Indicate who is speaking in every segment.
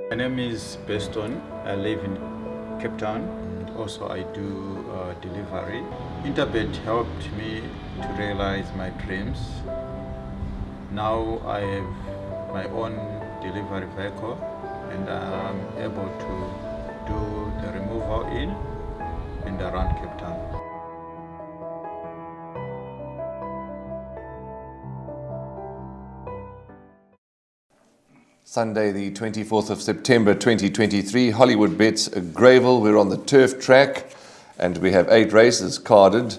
Speaker 1: My name is Beston. I live in Cape Town. Also, I do delivery. Interbet helped me to realize my dreams. Now I have my own delivery vehicle and I'm able to do the removal in and around Cape Town.
Speaker 2: Sunday, the 24th of September 2023, Hollywoodbets Greyville. We're on the turf track and we have 8 races carded.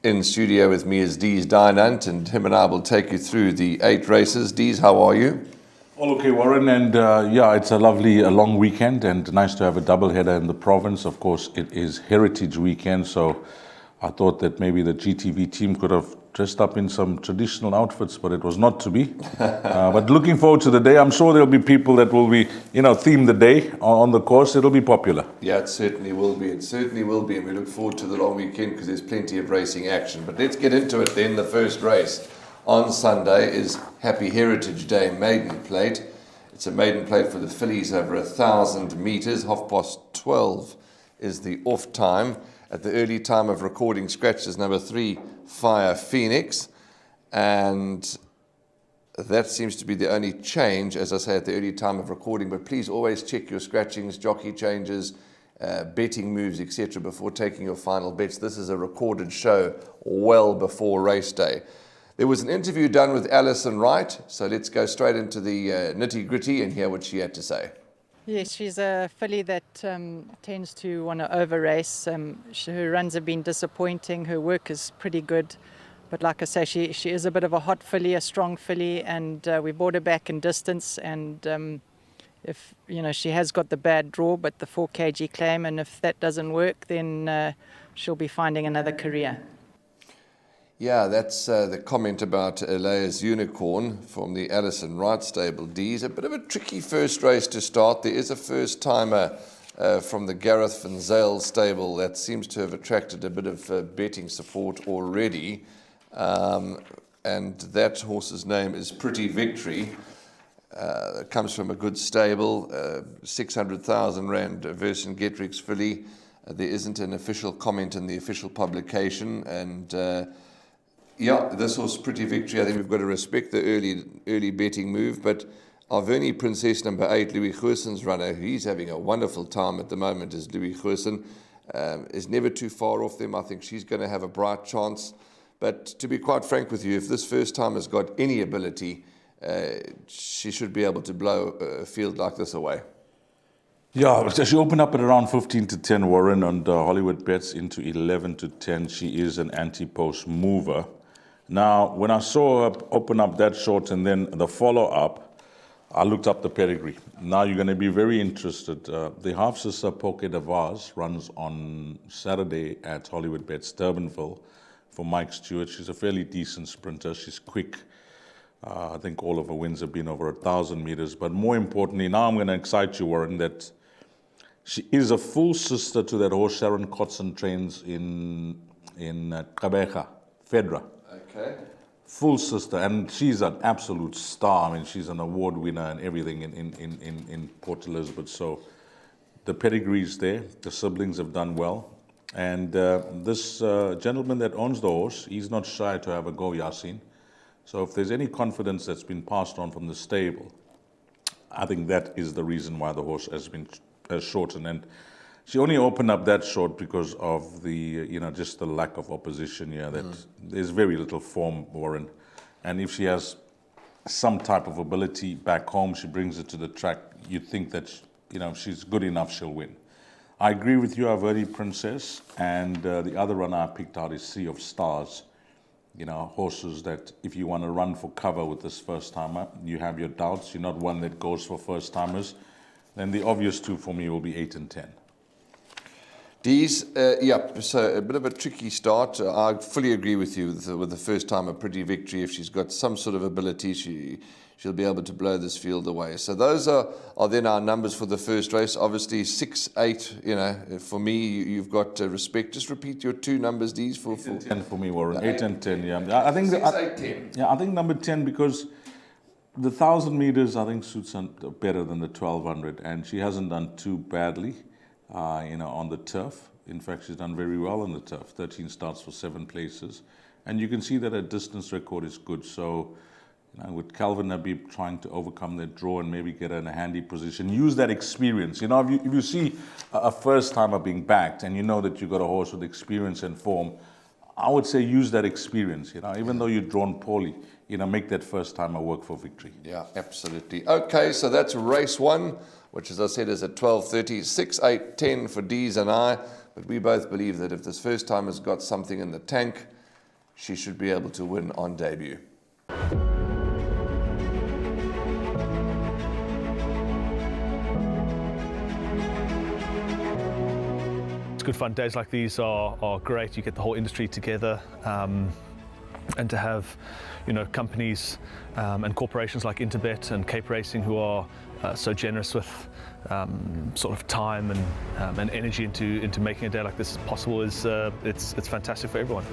Speaker 2: In studio with me is Dees Dynant, and him and I will take you through the 8 races. Dees, how are you?
Speaker 3: All okay, Warren, and it's a lovely long weekend and nice to have a double header in the province. Of course, it is Heritage Weekend, so I thought that maybe the GTV team could have dressed up in some traditional outfits, but it was not to be. But looking forward to the day. I'm sure there'll be people that will be, theme the day on the course. It'll be popular.
Speaker 2: Yeah, it certainly will be. It certainly will be, and we look forward to the long weekend because there's plenty of racing action. But let's get into it then. The first race on Sunday is Happy Heritage Day Maiden Plate. It's a maiden plate for the fillies over 1,000 metres. 12:30 is the off time. At the early time of recording, scratches number 3, Fire Phoenix. And that seems to be the only change, as I say, at the early time of recording. But please always check your scratchings, jockey changes, betting moves, etc. before taking your final bets. This is a recorded show well before race day. There was an interview done with Alison Wright, so let's go straight into the nitty-gritty and hear what she had to say.
Speaker 4: Yes, she's a filly that tends to want to over-race. Her runs have been disappointing. Her work is pretty good. But like I say, she is a bit of a hot filly, a strong filly, and we brought her back in distance. And if, she has got the bad draw, but the 4 kg claim, and if that doesn't work, then she'll be finding another career.
Speaker 2: Yeah, that's the comment about Elias Unicorn from the Alison Wright stable. D's a bit of a tricky first race to start. There is a first-timer from the Gareth van Zyl stable that seems to have attracted a bit of betting support already. And that horse's name is Pretty Victory. It comes from a good stable, 600,000 Rand Versen Getrix filly. There isn't an official comment in the official publication, and this was Pretty Victory. I think we've got to respect the early betting move. But Arvernie Princess number 8, Louis Goosen's runner, he's having a wonderful time at the moment, is Louis Goosen. Is never too far off them. I think she's going to have a bright chance. But to be quite frank with you, if this first time has got any ability, she should be able to blow a field like this away.
Speaker 3: Yeah, she opened up at around 15-10, Warren, and Hollywoodbets into 11-10. She is an anti-post mover. Now, when I saw her open up that short and then the follow-up, I looked up the pedigree. Now you're going to be very interested. The half-sister Poké de Vars runs on Saturday at Hollywoodbets Durbanville for Mike Stewart. She's a fairly decent sprinter. She's quick. I think all of her wins have been over 1,000 meters. But more importantly, now I'm going to excite you, Warren, that she is a full sister to that horse Sharon Kotson trains in Gqeberha, Fedra.
Speaker 2: Okay.
Speaker 3: Full sister, and she's an absolute star. I mean, she's an award winner and everything in Port Elizabeth. So the pedigree's there. The siblings have done well. And this gentleman that owns the horse, he's not shy to have a go, Yasin. So if there's any confidence that's been passed on from the stable, I think that is the reason why the horse has been shortened. And she only opened up that short because of the, just the lack of opposition here. That there's very little form, Warren. And if she has some type of ability back home, she brings it to the track, you think that, if she's good enough, she'll win. I agree with you, Arvernie Princess. And the other runner I picked out is Sea of Stars. Horses that if you want to run for cover with this first-timer, you have your doubts, you're not one that goes for first-timers, then the obvious two for me will be 8 and 10.
Speaker 2: D's, so a bit of a tricky start. I fully agree with you with the first-timer Pretty Victory. If she's got some sort of ability, she'll be able to blow this field away. So those are then our numbers for the first race. Obviously 6, 8, for me, you've got respect. Just repeat your 2 numbers, D's. For
Speaker 3: 10 for me, Warren. 8 and 10, yeah. I think
Speaker 2: 6, 8, 10.
Speaker 3: Yeah, I think number 10 because The 1,000 meters, I think, suits her better than the 1,200, and she hasn't done too badly, on the turf. In fact, she's done very well on the turf. 13 starts for 7 places, and you can see that her distance record is good. So, with Calvin Habib trying to overcome that draw and maybe get her in a handy position, use that experience. If you see a first timer being backed, and you know that you got a horse with experience and form, I would say use that experience. Even though you're drawn poorly, make that first timer work for victory.
Speaker 2: Yeah, absolutely. Okay, so that's race 1, which, as I said, is at 12:30, 6, 8, 10 for Dees and I. But we both believe that if this first timer's got something in the tank, she should be able to win on debut.
Speaker 5: It's good fun. Days like these are great. You get the whole industry together, and to have, companies and corporations like Interbet and Cape Racing who are so generous with sort of time and energy into making a day like this possible it's fantastic for everyone.